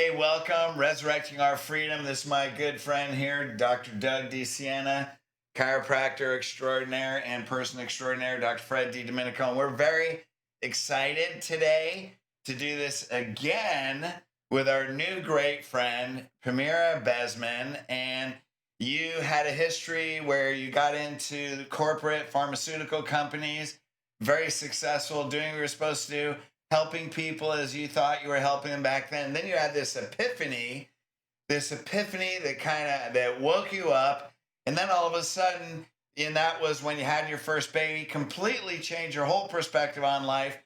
Hey, welcome. Resurrecting Our Freedom. This is my good friend here, Dr. Doug DeSiena, chiropractor extraordinaire and person extraordinaire, Dr. Fred D. Domenico. And we're very excited today to do this again with our new great friend, Pamira Bezmen. And you had a history where you got into corporate pharmaceutical companies, very successful, doing what you were supposed to do, helping people as you thought you were helping them back then. And then you had this epiphany that that woke you up, and then all of a sudden, and that was when you had your first baby, completely changed your whole perspective on life.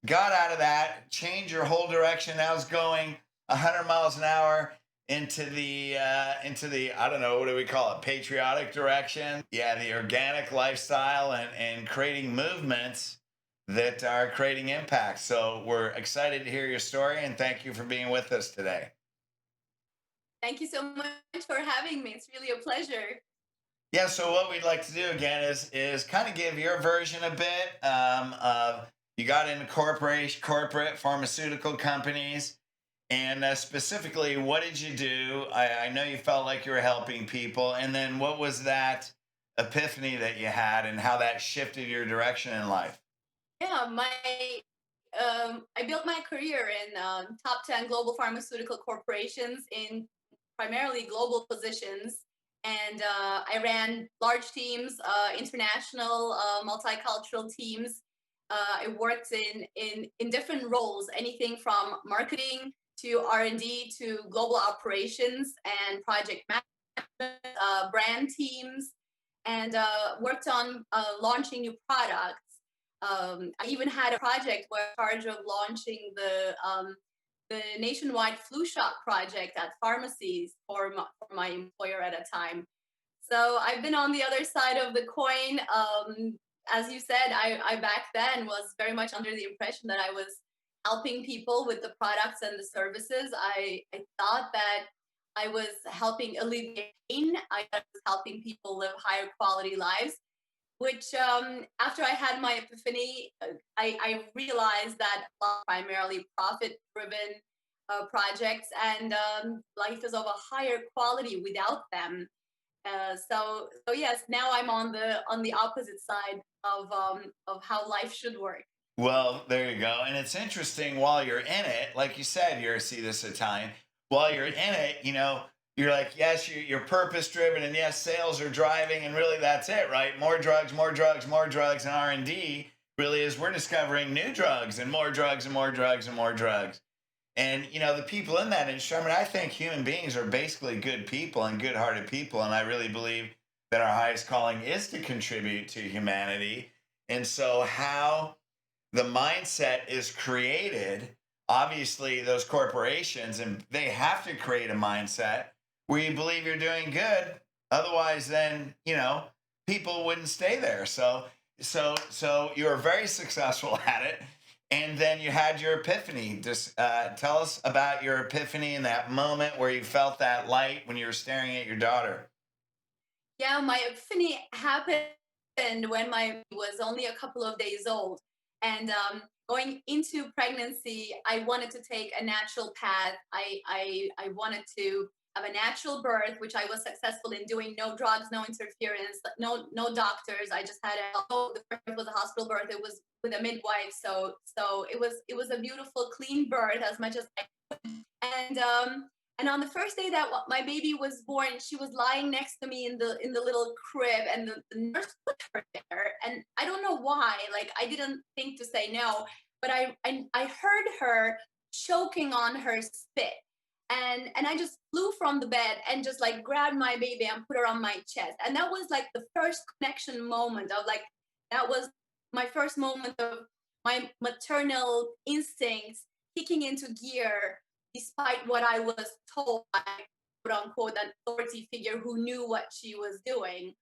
Got out of that, changed your whole direction. Now it's going 100 miles an hour into the I don't know, what do we call it, patriotic direction. Yeah, the organic lifestyle and creating movements that are creating impact. So we're excited to hear your story, and thank you for being with us today. Thank you so much for having me. It's really a pleasure. Yeah, so what we'd like to do again is kind of give your version a bit of you got into corporate pharmaceutical companies, and specifically, what did you do? I know you felt like you were helping people, and then what was that epiphany that you had, and how that shifted your direction in life? Yeah, I built my career in top 10 global pharmaceutical corporations in primarily global positions. And I ran large teams, international, multicultural teams. I worked in different roles, anything from marketing to R&D to global operations and project management, brand teams, and worked on launching new products. I even had a project where I was in charge of launching the nationwide flu shot project at pharmacies for my employer at a time. So I've been on the other side of the coin. As you said, I back then was very much under the impression that I was helping people with the products and the services. I thought that I was helping alleviate pain. I was helping people live higher quality lives, which after I had my epiphany, I realized that primarily profit driven projects, and life is of a higher quality without them. So yes, now I'm on the opposite side of how life should work. Well, there you go. And it's interesting while you're in it, like you said, you're see this Italian. While you're in it, you're like, yes, you're purpose driven, and yes, sales are driving, and really that's it, right? More drugs, more drugs, more drugs, and R&D really is we're discovering new drugs and more drugs and more drugs and more drugs. And the people in that industry, I mean, I think human beings are basically good people and good-hearted people, and I really believe that our highest calling is to contribute to humanity. And so, how the mindset is created, obviously those corporations, and they have to create a mindset where you believe you're doing good, otherwise then people wouldn't stay there. So you were very successful at it, and then you had your epiphany. Just tell us about your epiphany in that moment where you felt that light when you were staring at your daughter. Yeah, my epiphany happened when my was only a couple of days old, and going into pregnancy, I wanted to take a natural path. I wanted to have a natural birth, which I was successful in doing. No drugs, no interference, no doctors. I just had a the birth was a hospital birth. It was with a midwife, so it was a beautiful, clean birth as much as I and and on the first day that my baby was born, she was lying next to me in the little crib, and the nurse put her there. And I don't know why. Like I didn't think to say no, but I heard her choking on her spit, and I just flew from the bed and just like grabbed my baby and put her on my chest. And that was like the first connection moment of like that was my first moment of my maternal instincts kicking into gear despite what I was told by quote unquote an authority figure who knew what she was doing.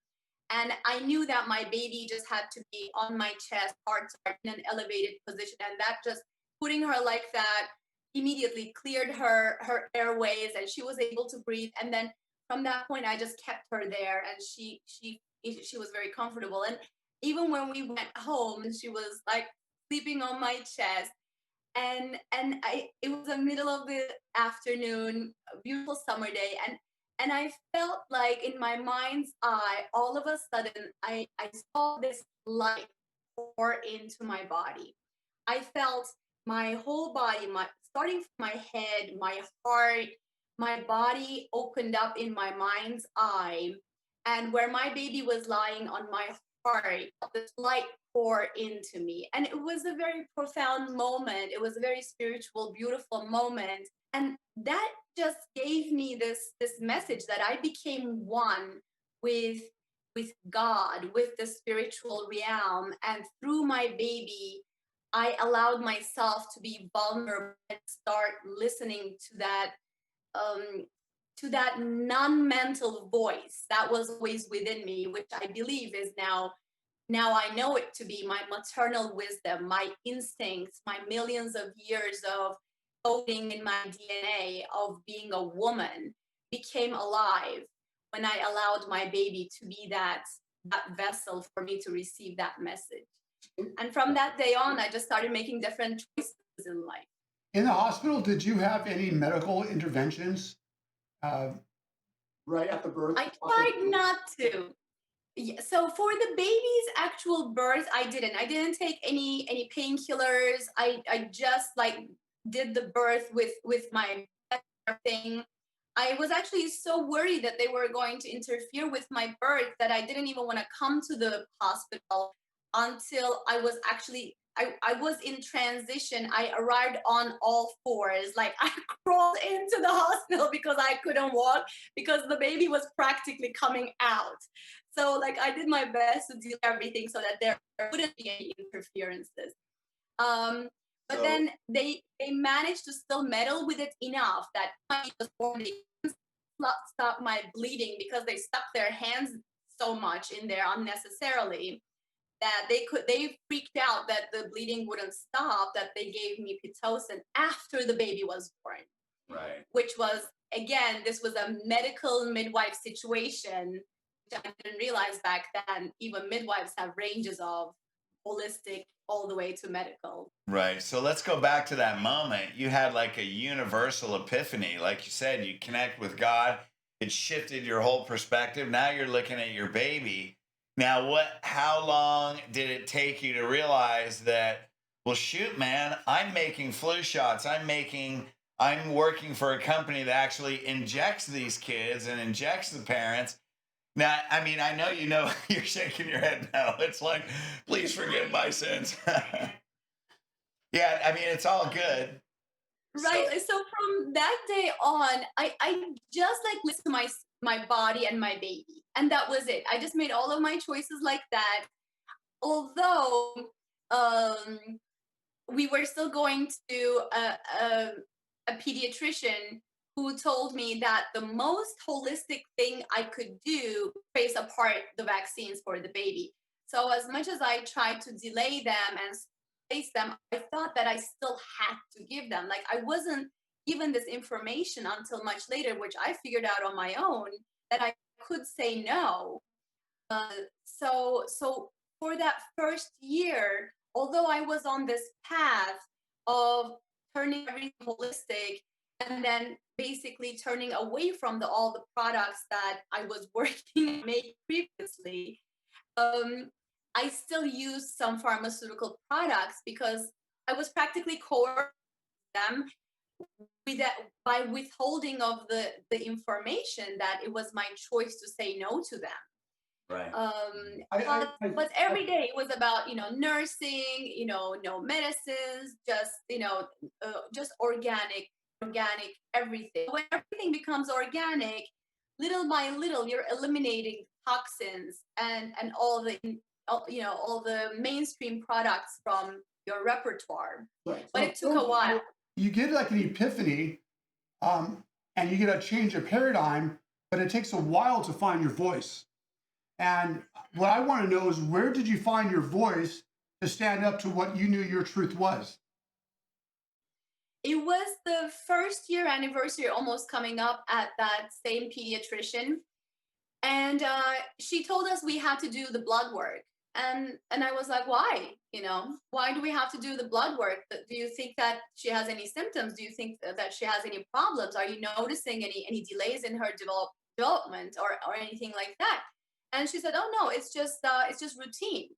And I knew that my baby just had to be on my chest, heart in an elevated position. And that just putting her like that immediately cleared her airways, and she was able to breathe. And then from that point, I just kept her there, and she was very comfortable. And even when we went home, she was like sleeping on my chest. and it was the middle of the afternoon, a beautiful summer day, and I felt like in my mind's eye, all of a sudden, I saw this light pour into my body. I felt my whole body, my starting from my head, my heart, my body opened up in my mind's eye, and where my baby was lying on my heart, this light pour into me. And it was a very profound moment. It was a very spiritual, beautiful moment. And that just gave me this message that I became one with God, with the spiritual realm. And through my baby, I allowed myself to be vulnerable and start listening um, to that non-mental voice that was always within me, which I believe is now I know it to be my maternal wisdom, my instincts, my millions of years of coding in my DNA of being a woman became alive when I allowed my baby to be that vessel for me to receive that message. And from that day on, I just started making different choices in life. In the hospital, did you have any medical interventions uh, right at the birth? I tried not to. Yeah, so for the baby's actual birth, I didn't take any painkillers. I just like did the birth with my thing. I was actually so worried that they were going to interfere with my birth that I didn't even want to come to the hospital until I was in transition. I arrived on all fours. Like I crawled into the hospital because I couldn't walk because the baby was practically coming out. So like I did my best to do everything so that there wouldn't be any interferences. But then they managed to still meddle with it enough that I was born, they couldn't stop my bleeding because they stuck their hands so much in there unnecessarily that they freaked out that the bleeding wouldn't stop, that they gave me pitocin after the baby was born. Right. Which was, again, this was a medical midwife situation, which I didn't realize back then. Even midwives have ranges of holistic all the way to medical. Right. So let's go back to that moment. You had like a universal epiphany. Like you said, you connect with God. It shifted your whole perspective. Now you're looking at your baby. Now, how long did it take you to realize that, well, shoot, man, I'm making flu shots. I'm working for a company that actually injects these kids and injects the parents. Now, I mean, I know, you're shaking your head now. It's like, please forgive my sins. Yeah, I mean, it's all good. Right. So from that day on, I just like listened to my body and my baby. And that was it. I just made all of my choices like that. Although um, we were still going to a pediatrician who told me that the most holistic thing I could do trace apart the vaccines for the baby. So as much as I tried to delay them and space them, I thought that I still had to give them. Like I wasn't given this information until much later, which I figured out on my own that I could say no. So for that first year, although I was on this path of turning everything holistic and then basically turning away from all the products that I was working to make previously, I still used some pharmaceutical products because I was practically coercing them with that, by withholding of the information that it was my choice to say no to them. Right. But every day it was about nursing, no medicines, just just organic everything. When everything becomes organic, little by little you're eliminating toxins and all the mainstream products from your repertoire. Right. But it took a while. You get like an epiphany, and you get a change of paradigm, but it takes a while to find your voice. And what I want to know is, where did you find your voice to stand up to what you knew your truth was? It was the first year anniversary almost coming up at that same pediatrician. And she told us we had to do the blood work. And I was like, why? Why do we have to do the blood work? Do you think that she has any symptoms? Do you think that she has any problems? Are you noticing any delays in her development or anything like that? And she said, oh no, it's just routine.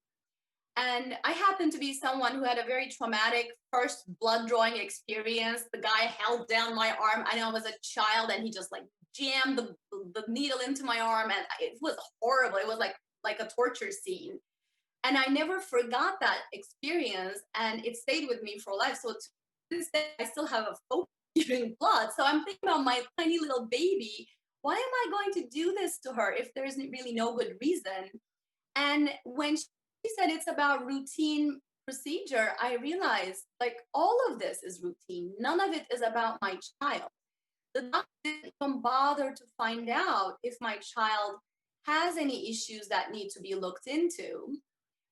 And I happen to be someone who had a very traumatic first blood drawing experience. The guy held down my arm. I know I was a child, and he just like jammed the needle into my arm, and it was horrible. It was like a torture scene. And I never forgot that experience, and it stayed with me for life. So to this day, I still have a phobia of giving blood. So I'm thinking about my tiny little baby. Why am I going to do this to her if there's really no good reason? And when she said it's about routine procedure, I realized like all of this is routine. None of it is about my child. The doctor didn't even bother to find out if my child has any issues that need to be looked into.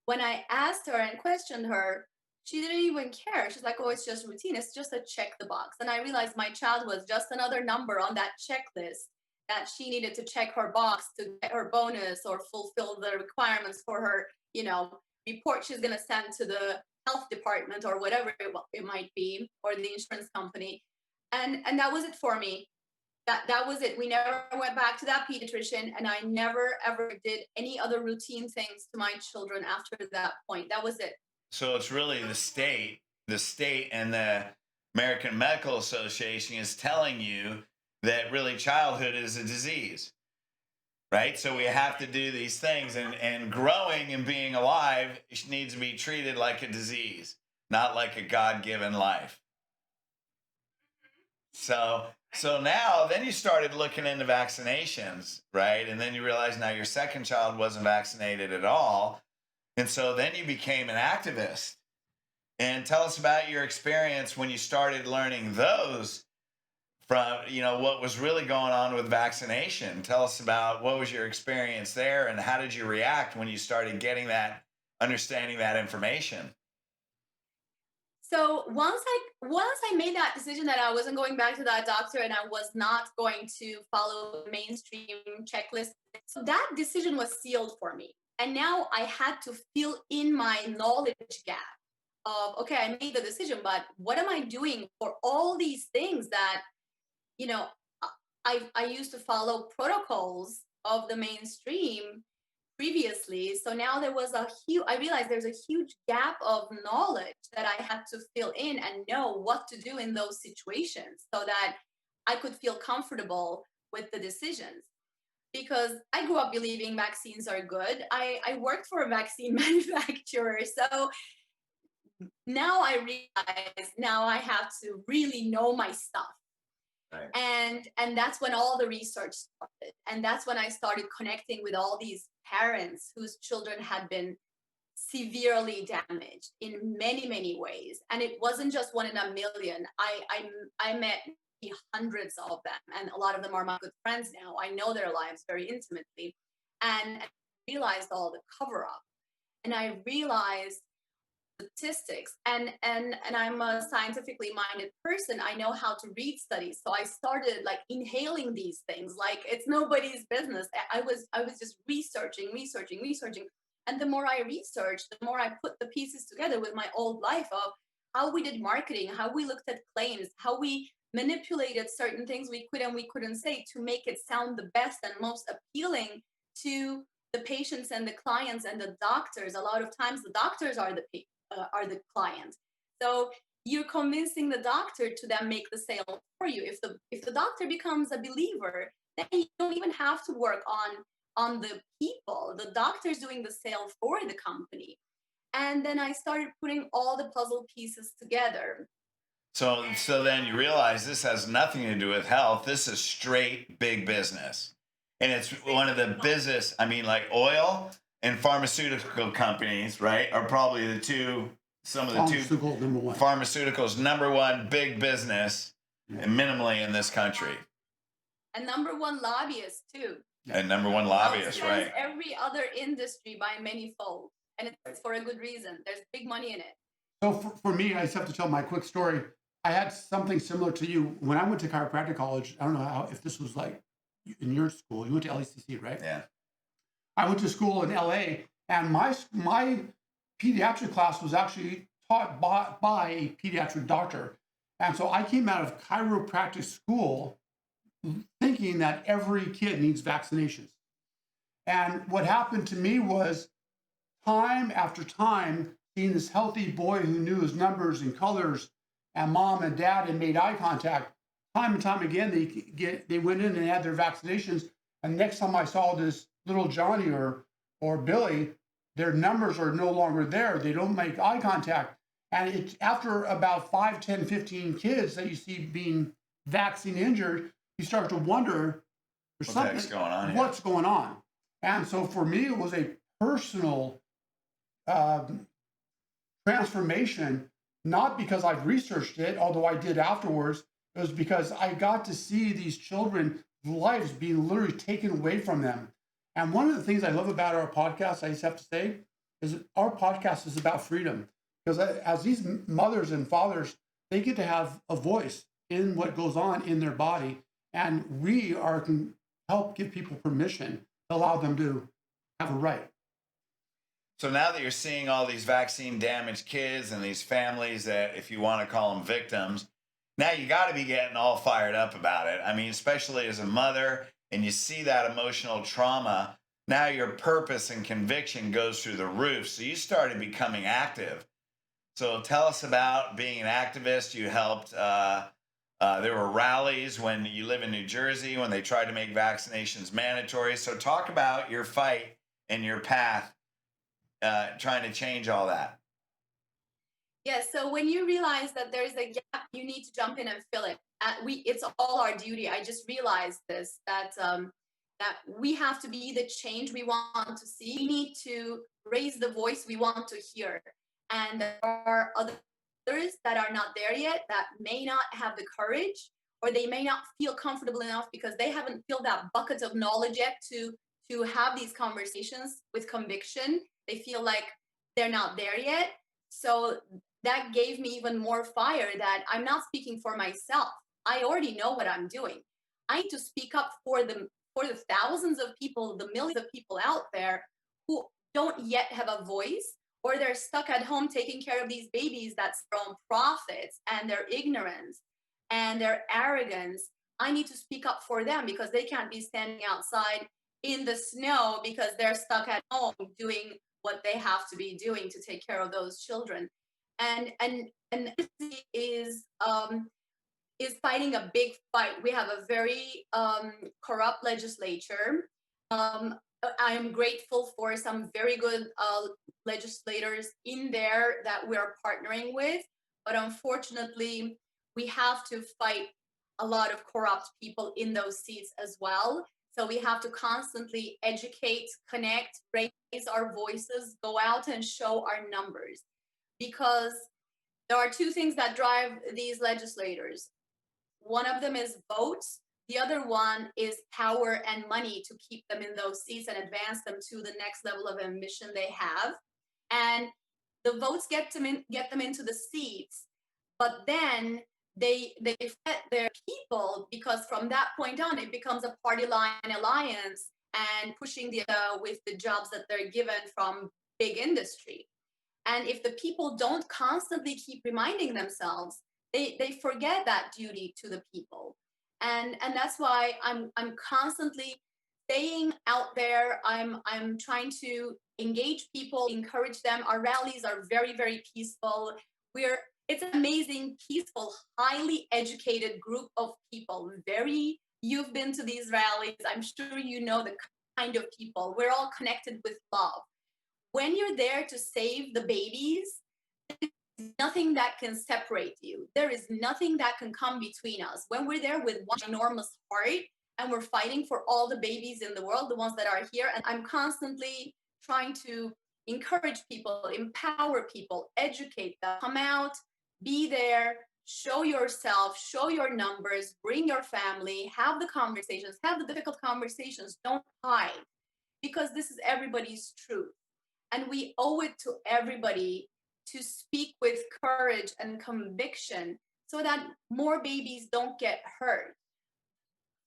When I asked her and questioned her, she didn't even care. She's like, oh, it's just routine. It's just a check the box. And I realized my child was just another number on that checklist that she needed to check her box to get her bonus or fulfill the requirements for her, report she's going to send to the health department or whatever it might be, or the insurance company. And that was it for me. That was it. We never went back to that pediatrician, and I never ever did any other routine things to my children after that point. That was it. So it's really the state and the American Medical Association is telling you that really childhood is a disease, right? So we have to do these things, and growing and being alive needs to be treated like a disease, not like a God-given life. So now, then you started looking into vaccinations, right? And then you realized now your second child wasn't vaccinated at all. And so then you became an activist. And tell us about your experience when you started learning those from, what was really going on with vaccination. Tell us about what was your experience there, and how did you react when you started getting that, understanding that information? So once I made that decision that I wasn't going back to that doctor and I was not going to follow the mainstream checklist, so that decision was sealed for me. And now I had to fill in my knowledge gap of, okay, I made the decision, but what am I doing for all these things that, I used to follow protocols of the mainstream previously. So now I realized there's a huge gap of knowledge that I had to fill in and know what to do in those situations so that I could feel comfortable with the decisions. Because I grew up believing vaccines are good. I worked for a vaccine manufacturer. So now I realize now I have to really know my stuff. Right. And that's when all the research started. And that's when I started connecting with all these parents whose children had been severely damaged in many, many ways. And it wasn't just one in a million. I met hundreds of them, and a lot of them are my good friends now. I know their lives very intimately, and I realized all the cover up, and I realized statistics, and I'm a scientifically minded person. I know how to read studies, so I started like inhaling these things like it's nobody's business. I was just researching, and the more I researched, the more I put the pieces together with my old life of how we did marketing, how we looked at claims, how we manipulated certain things we could and we couldn't say to make it sound the best and most appealing to the patients and the clients and the doctors. A lot of times the doctors are the client. So you're convincing the doctor to then make the sale for you. If the doctor becomes a believer, then you don't even have to work on the people. The doctor's doing the sale for the company. And then I started putting all the puzzle pieces together. So then you realize this has nothing to do with health. This is straight big business. And it's one of the business, like oil and pharmaceutical companies, right, are probably some of the two number one. Pharmaceuticals, number one big business, minimally in this country. And number one lobbyists too. And number one lobbyists, right. Every other industry by many fold. And it's for a good reason. There's big money in it. So for me, I just have to tell my quick story. I had something similar to you. When I went to chiropractic college, I don't know if this was like in your school. You went to LECC, right? Yeah. I went to school in LA, And my pediatric class was actually taught by a pediatric doctor. And so I came out of chiropractic school thinking that every kid needs vaccinations. And what happened to me was time after time, seeing this healthy boy who knew his numbers and colors, and mom and dad had made eye contact, time and time again, they went in and had their vaccinations. And next time I saw this little Johnny or Billy, their numbers are no longer there. They don't make eye contact. And it's after about 5, 10, 15 kids that you see being vaccine injured, you start to wonder, there's something going on here? What's going on? And so for me, it was a personal transformation, not because I've researched it, although I did afterwards. It was because I got to see these children's lives being literally taken away from them. And one of the things I love about our podcast, I just have to say, is that our podcast is about freedom. Because as these mothers and fathers, they get to have a voice in what goes on in their body. And we can help give people permission to allow them to have a right. So now that you're seeing all these vaccine damaged kids and these families that, if you want to call them victims, now you got to be getting all fired up about it. I mean, especially as a mother, and you see that emotional trauma, now your purpose and conviction goes through the roof. So you started becoming active. So tell us about being an activist. You helped, there were rallies when you live in New Jersey when they tried to make vaccinations mandatory. So talk about your fight and your path trying to change all that. Yeah, so when you realize that there's a gap, you need to jump in and fill it. It's all our duty. I just realized this, that we have to be the change we want to see. We need to raise the voice we want to hear. And there are others that are not there yet, that may not have the courage, or they may not feel comfortable enough because they haven't filled that bucket of knowledge yet to have these conversations with conviction. They feel like they're not there yet. So that gave me even more fire that I'm not speaking for myself. I already know what I'm doing. I need to speak up for the thousands of people, the millions of people out there who don't yet have a voice, or they're stuck at home taking care of these babies that's from profits and their ignorance and their arrogance. I need to speak up for them because they can't be standing outside in the snow because they're stuck at home doing what they have to be doing to take care of those children. And is fighting a big fight. We have a very corrupt legislature. I am grateful for some very good legislators in there that we're partnering with, but unfortunately, we have to fight a lot of corrupt people in those seats as well. So we have to constantly educate, connect, raise our voices, go out and show our numbers. Because there are two things that drive these legislators. One of them is votes. The other one is power and money to keep them in those seats and advance them to the next level of ambition they have. And the votes get them into the seats, but then they fit their people, because from that point on, it becomes a party line alliance and pushing with the jobs that they're given from big industry. And if the people don't constantly keep reminding themselves, they forget that duty to the people. And that's why I'm constantly staying out there. I'm trying to engage people, encourage them. Our rallies are very, very peaceful. It's an amazing, peaceful, highly educated group of people. You've been to these rallies. I'm sure you know the kind of people. We're all connected with love. When you're there to save the babies, there's nothing that can separate you. There is nothing that can come between us. When we're there with one enormous heart and we're fighting for all the babies in the world, the ones that are here, and I'm constantly trying to encourage people, empower people, educate them, come out, be there, show yourself, show your numbers, bring your family, have the conversations, have the difficult conversations, don't hide, because this is everybody's truth. And we owe it to everybody to speak with courage and conviction so that more babies don't get hurt.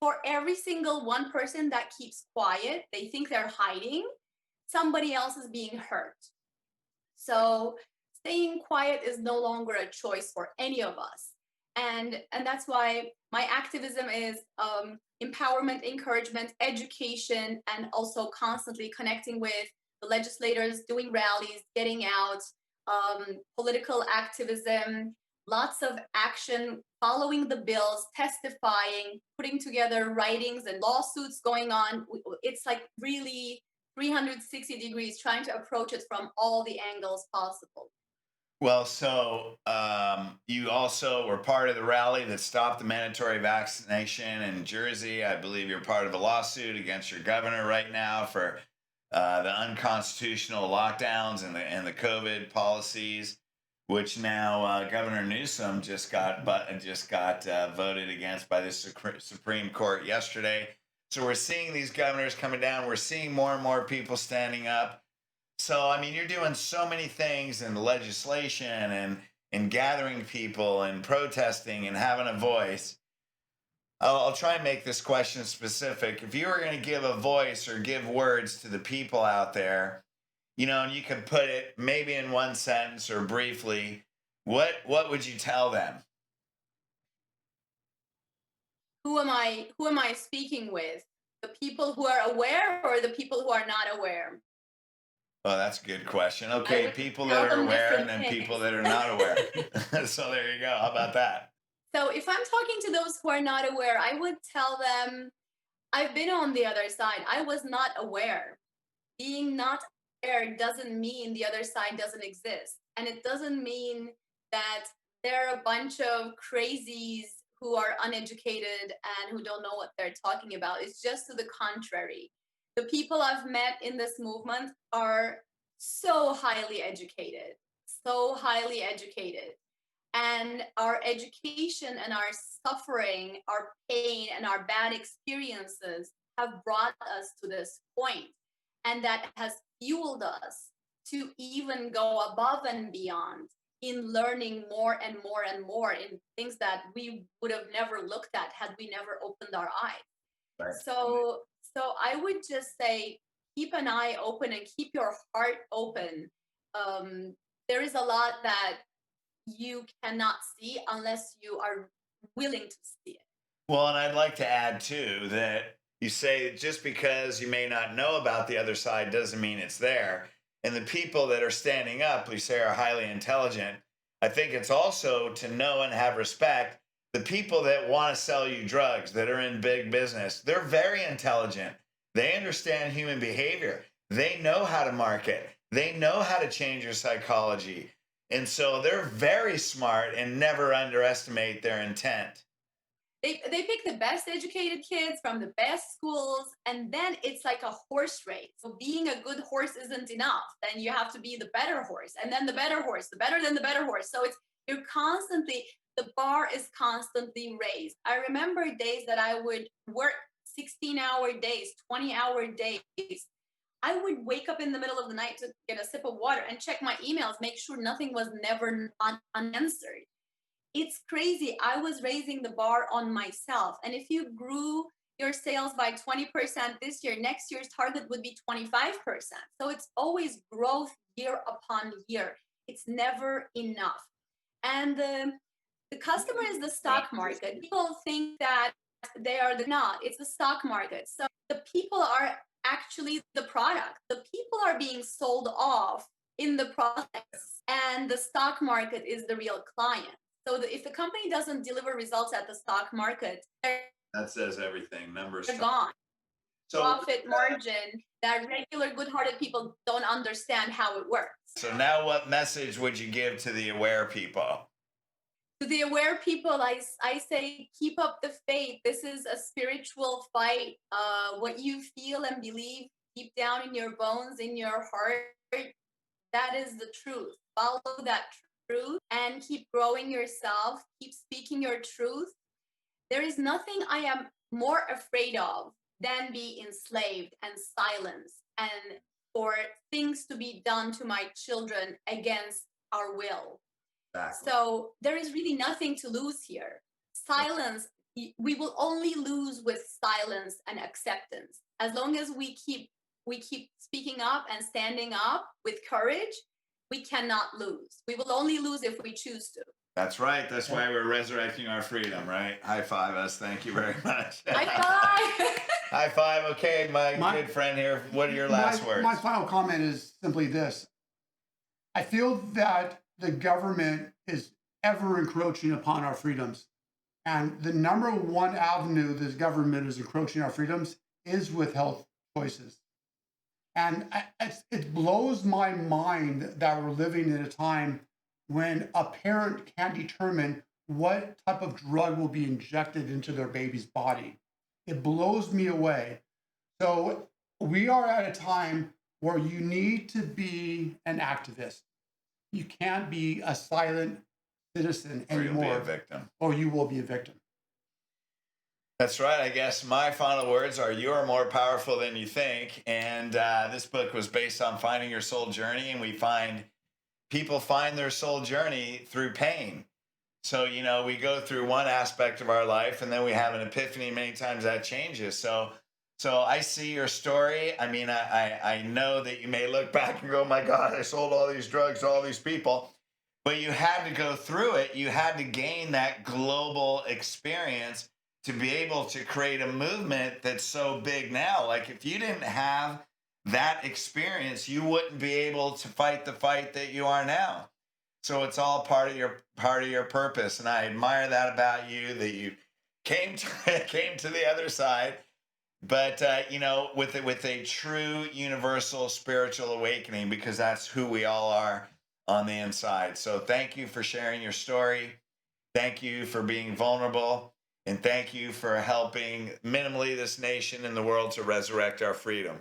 For every single one person that keeps quiet, they think they're hiding, somebody else is being hurt. So staying quiet is no longer a choice for any of us. And that's why my activism is empowerment, encouragement, education, and also constantly connecting with the legislators, doing rallies, getting out, political activism, lots of action, following the bills, testifying, putting together writings and lawsuits going on. It's like really 360 degrees, trying to approach it from all the angles possible. Well, so you also were part of the rally that stopped the mandatory vaccination in Jersey. I believe you're part of a lawsuit against your governor right now for the unconstitutional lockdowns and the COVID policies, which now Governor Newsom just got voted against by the Supreme Court yesterday. So we're seeing these governors coming down. We're seeing more and more people standing up. So, I mean, you're doing so many things in the legislation and gathering people and protesting and having a voice. I'll try and make this question specific. If you were going to give a voice or give words to the people out there, and you can put it maybe in one sentence or briefly, what would you tell them? Who am I speaking with? The people who are aware or the people who are not aware? Oh, that's a good question. Okay, people tell that are them aware and different then things. people that are not aware. So there you go. How about that? So if I'm talking to those who are not aware, I would tell them I've been on the other side. I was not aware. Being not aware doesn't mean the other side doesn't exist. And it doesn't mean that there are a bunch of crazies who are uneducated and who don't know what they're talking about. It's just to the contrary. The people I've met in this movement are so highly educated, so highly educated. And our education and our suffering, our pain, and our bad experiences have brought us to this point. And that has fueled us to even go above and beyond in learning more and more and more in things that we would have never looked at had we never opened our eyes. Right. So I would just say, keep an eye open and keep your heart open. There is a lot that you cannot see unless you are willing to see it. Well, and I'd like to add too that you say just because you may not know about the other side doesn't mean it's there. And the people that are standing up, we say, are highly intelligent. I think it's also to know and have respect. The people that want to sell you drugs, that are in big business, they're very intelligent. They understand human behavior. They know how to market. They know how to change your psychology. And so they're very smart, and never underestimate their intent. They pick the best educated kids from the best schools, and then it's like a horse race. So being a good horse isn't enough. Then you have to be the better horse, and then the better horse, the better than the better horse. So you're constantly, the bar is constantly raised. I remember days that I would work 16-hour days, 20-hour days. I would wake up in the middle of the night to get a sip of water and check my emails, make sure nothing was never unanswered. It's crazy. I was raising the bar on myself. And if you grew your sales by 20% this year, next year's target would be 25%. So it's always growth year upon year. It's never enough. And the customer is the stock market. People think that they are not. It's the stock market. So the people are actually the product. The people are being sold off in the process, and the stock market is the real client. So if the company doesn't deliver results at the stock market, that says everything. Numbers are gone. So, profit margin that regular good-hearted people don't understand how it works. So now what message would you give to the aware people? To the aware people, I say, keep up the faith. This is a spiritual fight. What you feel and believe deep down in your bones, in your heart, that is the truth. Follow that truth and keep growing yourself. Keep speaking your truth. There is nothing I am more afraid of than be enslaved and silenced and for things to be done to my children against our will. Exactly. So there is really nothing to lose here. Silence, we will only lose with silence and acceptance. As long as we keep we keep speaking up and standing up with courage, we cannot lose. We will only lose if we choose to. That's right. That's why we're resurrecting our freedom, right? High five us. Thank you very much. High five. High five. Okay, my good friend here. What are your last words? My final comment is simply this. I feel that the government is ever encroaching upon our freedoms. And the number one avenue this government is encroaching our freedoms is with health choices. And it blows my mind that we're living in a time when a parent can't determine what type of drug will be injected into their baby's body. It blows me away. So we are at a time where you need to be an activist. You can't be a silent citizen anymore. Or you'll be a victim. Or you will be a victim. That's right. I guess my final words are you're more powerful than you think. And this book was based on finding your soul journey. And we find people find their soul journey through pain. So, you know, we go through one aspect of our life and then we have an epiphany. Many times that changes. So I see your story. I mean, I know that you may look back and go, oh my God, I sold all these drugs to all these people. But you had to go through it. You had to gain that global experience to be able to create a movement that's so big now. Like if you didn't have that experience, you wouldn't be able to fight the fight that you are now. So it's all part of your purpose. And I admire that about you, that you came to the other side. But, you know, with a true universal spiritual awakening, because that's who we all are on the inside. So thank you for sharing your story. Thank you for being vulnerable. And thank you for helping minimally this nation and the world to resurrect our freedom.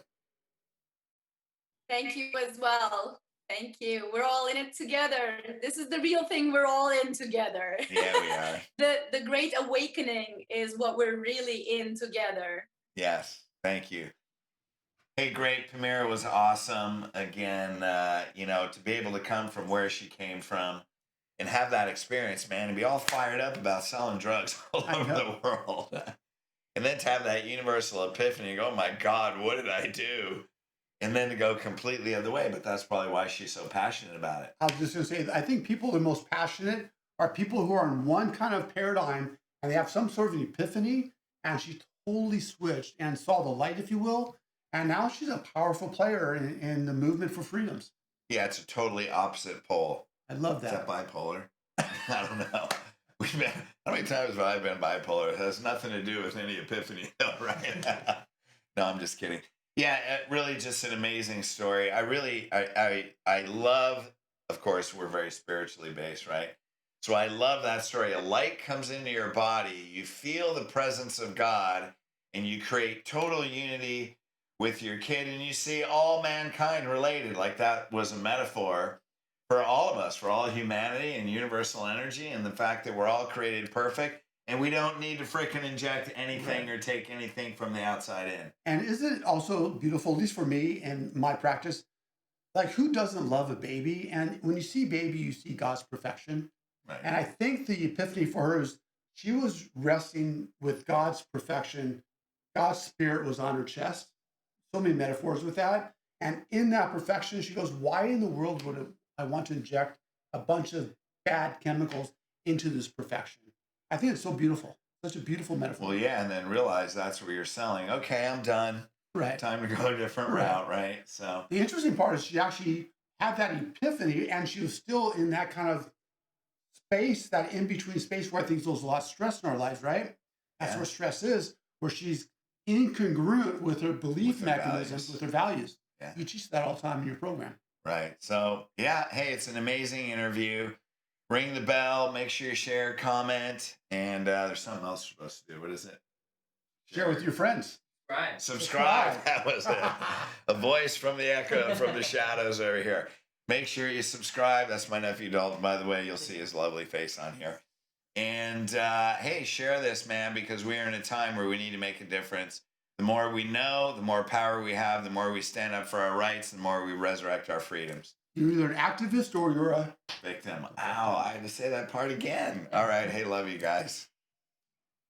Thank you as well. Thank you. We're all in it together. This is the real thing we're all in together. Yeah, we are. The great awakening is what we're really in together. Yes. Thank you. Hey, great. Pamira was awesome. Again, you know, to be able to come from where she came from and have that experience, man, and be all fired up about selling drugs all over the world. And then to have that universal epiphany and go, oh my God, what did I do? And then to go completely the other way. But that's probably why she's so passionate about it. I was just going to say, I think people the most passionate are people who are in one kind of paradigm and they have some sort of an epiphany, and she totally switched and saw the light, if you will. And now she's a powerful player in the movement for freedoms. Yeah, it's a totally opposite pole. I love that. Is that bipolar? I don't know. How many times have I been bipolar? It has nothing to do with any epiphany, right? No, I'm just kidding. Yeah, really just an amazing story. I love, of course, we're very spiritually based, right? So I love that story. A light comes into your body, you feel the presence of God, and you create total unity with your kid, and you see all mankind related. Like that was a metaphor for all of us, for all humanity and universal energy, and the fact that we're all created perfect. And we don't need to frickin' inject anything or take anything from the outside in. And isn't it also beautiful, at least for me and my practice, like who doesn't love a baby? And when you see baby, you see God's perfection. Right. And I think the epiphany for her is she was resting with God's perfection. God's spirit was on her chest. So many metaphors with that. And in that perfection, she goes, why in the world would I want to inject a bunch of bad chemicals into this perfection? I think it's so beautiful. Such a beautiful metaphor. Well, yeah, and then realize that's where you're selling. Okay, I'm done. Right. Time to go a different route, right? So the interesting part is she actually had that epiphany, and she was still in that kind of space, that in-between space where I think there's a lot of stress in our lives, right? That's where stress is, where she's incongruent with her belief mechanisms, with her values. Yeah. You teach that all the time in your program. Right. So, yeah, hey, it's an amazing interview. Ring the bell. Make sure you share, comment, and there's something else you're supposed to do. What is it? Share with your friends. Right. Subscribe. That was it. A voice from the echo, from the shadows over here. Make sure you subscribe. That's my nephew Dalton, by the way. You'll see his lovely face on here. And, hey, share this, man, because we are in a time where we need to make a difference. The more we know, the more power we have, the more we stand up for our rights, the more we resurrect our freedoms. You're either an activist or you're a victim. Ow, I had to say that part again. All right. Hey, love you guys.